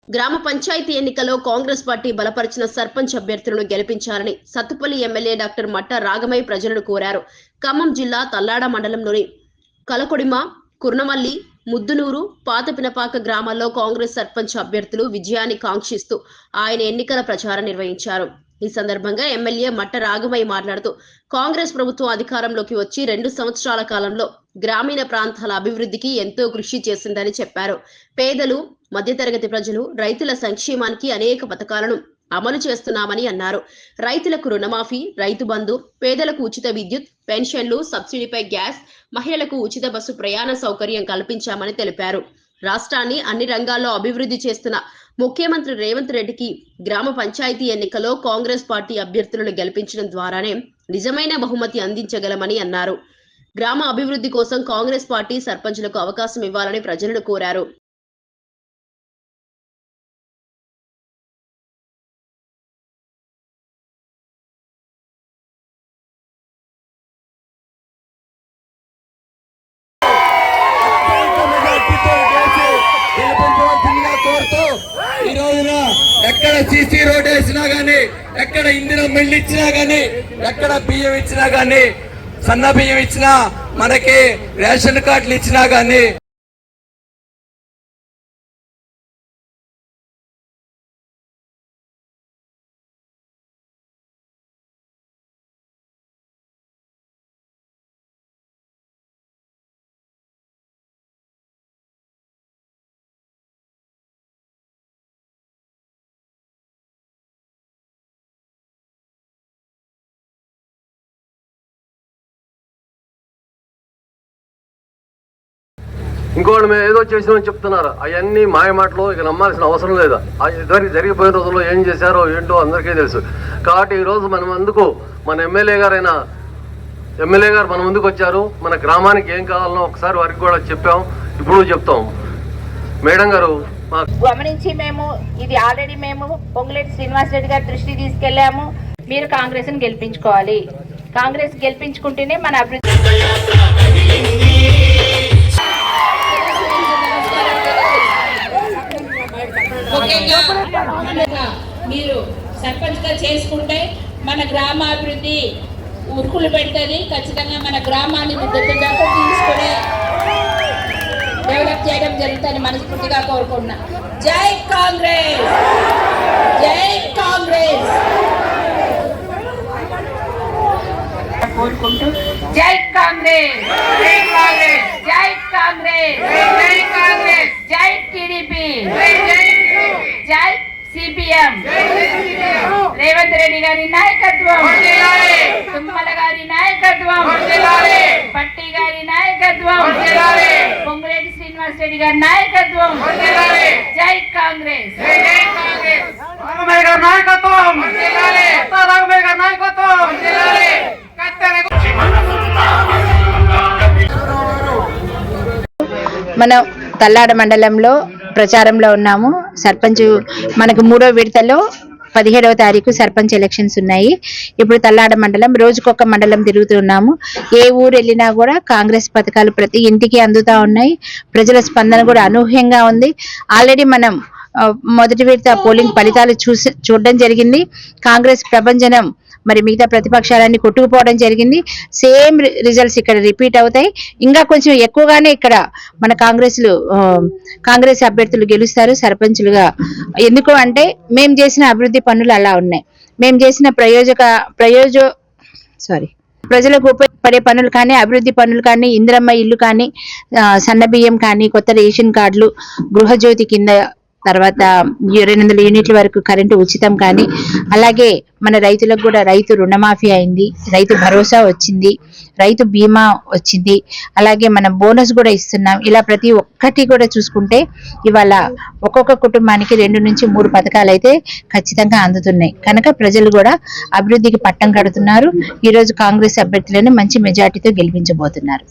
గ్రామ పంచాయతీ ఎన్నికల్లో కాంగ్రెస్ పార్టీ బలపరిచిన సర్పంచ్ అభ్యర్థులను గెలిపించాలని సత్తుపల్లి ఎమ్మెల్యే డాక్టర్ మట్ట రాగమయ్య ప్రజలను కోరారు. ఖమ్మం జిల్లా తల్లాడ మండలంలోని కలకొడిమ, కుర్నమల్లి, ముద్దునూరు, పాతపినపాక గ్రామాల్లో కాంగ్రెస్ సర్పంచ్ అభ్యర్థులు విజయాన్ని కాంక్షిస్తూ ఆయన ఎన్నికల ప్రచారం నిర్వహించారు. ఈ సందర్భంగా ఎమ్మెల్యే మట్ట రాగమయ్య మాట్లాడుతూ కాంగ్రెస్ ప్రభుత్వం అధికారంలోకి వచ్చి 2 సంవత్సరాల కాలంలో గ్రామీణ ప్రాంతాల అభివృద్ధికి ఎంతో కృషి చేసిందని చెప్పారు. పేదలు, మధ్యతరగతి ప్రజలు, రైతుల సంక్షేమానికి అనేక పథకాలను అమలు చేస్తున్నామని అన్నారు. రైతులకు రుణమాఫీ, రైతు బంధు, పేదలకు ఉచిత విద్యుత్, పెన్షన్లు, సబ్సిడీపై గ్యాస్, మహిళలకు ఉచిత బస్సు ప్రయాణ సౌకర్యం కల్పించామని తెలిపారు. రాష్ట్రాన్ని అన్ని రంగాల్లో అభివృద్ధి చేస్తున్న ముఖ్యమంత్రి రేవంత్ రెడ్డికి గ్రామ పంచాయతీ ఎన్నికల్లో కాంగ్రెస్ పార్టీ అభ్యర్థులను గెలిపించడం ద్వారానే నిజమైన బహుమతి అందించగలమని అన్నారు. గ్రామ అభివృద్ధి కోసం కాంగ్రెస్ పార్టీ సర్పంచులకు అవకాశం ఇవ్వాలని ప్రజలను కోరారు. ఈ రోజున ఎక్కడ సీసీ రోడ్ వేసినా గానీ, ఎక్కడ ఇందిరా మిల్లు ఇచ్చినా గానీ, ఎక్కడ బియ్యం ఇచ్చినా గానీ, సన్న బియ్యం ఇచ్చినా, మనకి రేషన్ కార్డులు ఇచ్చినా గానీ ఇంకోటి మేము ఏదో చేసినామని చెప్తున్నారు. అవన్నీ మాయ మాటలు, ఇక నమ్మాల్సిన అవసరం లేదా. జరిగిపోయిన రోజుల్లో ఏం చేశారో ఏంటో అందరికీ తెలుసు. కాబట్టి ఈరోజు మన ముందుకు మన ఎమ్మెల్యే గారు మన ముందుకు వచ్చారు. మన గ్రామానికి ఏం కావాలనో ఒకసారి వారికి కూడా చెప్పాం, ఇప్పుడు చెప్తాం. మేడం గారు గమనించి మేము ఇది ఆల్రెడీ మేము పొంగులేటి శ్రీనివాస్ రెడ్డి గారి దృష్టికి తీసుకెళ్లాము. మీరు కాంగ్రెస్ ని గెలిపించుకోవాలి, కాంగ్రెస్ గెలిపించుకుంటేనే మన అభివృద్ధి. మీరు సర్పంచ్ గా చేసుకుంటే మన గ్రామాభివృద్ధి ఉరుకులు పెడుతుంది. ఖచ్చితంగా మన గ్రామాన్ని తీసుకుని డెవలప్ చేయడం జరుగుతుంది మనస్ఫూర్తిగా కోరుకుంటున్నా. జై కాంగ్రెస్, జై కాంగ్రెస్ కోరుకుంటూ జై కాంగ్రెస్, జై కాంగ్రెస్, జై కాంగ్రెస్, జై కాంగ్రెస్, జై టీడీపీ, జై సిపిఎం, రేవంత్ రెడ్డి గారి నాయకత్వం, తుమ్మల గారి నాయకత్వం, పట్టి గారి నాయకత్వం, పొంగులేటి శ్రీనివాస్ రెడ్డి గారి నాయకత్వం. జై కాంగ్రెస్, జై కాంగ్రెస్, రాఘమయ్య గారి నాయకత్వం, రాఘమయ్య గారి నాయకత్వం. మనం తల్లాడ మండలంలో ప్రచారంలో ఉన్నాము. సర్పంచ్ మనకు 3వ విడతలో 17వ తారీఖు సర్పంచ్ ఎలక్షన్స్ ఉన్నాయి. ఇప్పుడు తల్లాడ మండలం రోజుకొక మండలం తిరుగుతున్నాము. ఏ ఊరు వెళ్ళినా కూడా కాంగ్రెస్ పథకాలు ప్రతి ఇంటికి అందుతా ఉన్నాయి. ప్రజల స్పందన కూడా అనూహ్యంగా ఉంది. ఆల్రెడీ మనం మొదటి విడత పోలింగ్ ఫలితాలు చూడడం జరిగింది. కాంగ్రెస్ ప్రభంజనం మరి మిగతా ప్రతిపక్షాలన్నీ కొట్టుకుపోవడం జరిగింది. సేమ్ రిజల్ట్స్ ఇక్కడ రిపీట్ అవుతాయి. ఇంకా కొంచెం ఎక్కువగానే ఇక్కడ మన కాంగ్రెస్ అభ్యర్థులు గెలుస్తారు సర్పంచులుగా. ఎందుకు అంటే మేము చేసిన అభివృద్ధి పనులు అలా ఉన్నాయి. మేము చేసిన ప్రజలకు ఉపయోగపడే పనులు కానీ, అభివృద్ధి పనులు కానీ, ఇందిరమ్మ ఇల్లు కానీ, సన్న బియ్యం కానీ, కొత్త రేషన్ కార్డులు, గృహజ్యోతి కింద, తర్వాత 200 యూనిట్ల వరకు కరెంటు ఉచితం కానీ, అలాగే మన రైతులకు కూడా రైతు రుణమాఫీ అయింది, రైతు భరోసా వచ్చింది, రైతు బీమా వచ్చింది, అలాగే మనం బోనస్ కూడా ఇస్తున్నాం. ఇలా ప్రతి ఒక్కటి కూడా చూసుకుంటే ఇవాళ ఒక్కొక్క కుటుంబానికి 2 నుంచి 3 పథకాలు అయితే ఖచ్చితంగా అందుతున్నాయి. కనుక ప్రజలు కూడా అభివృద్ధికి పట్టం కడుతున్నారు. ఈరోజు కాంగ్రెస్ అభ్యర్థులను మంచి మెజార్టీతో గెలిపించబోతున్నారు.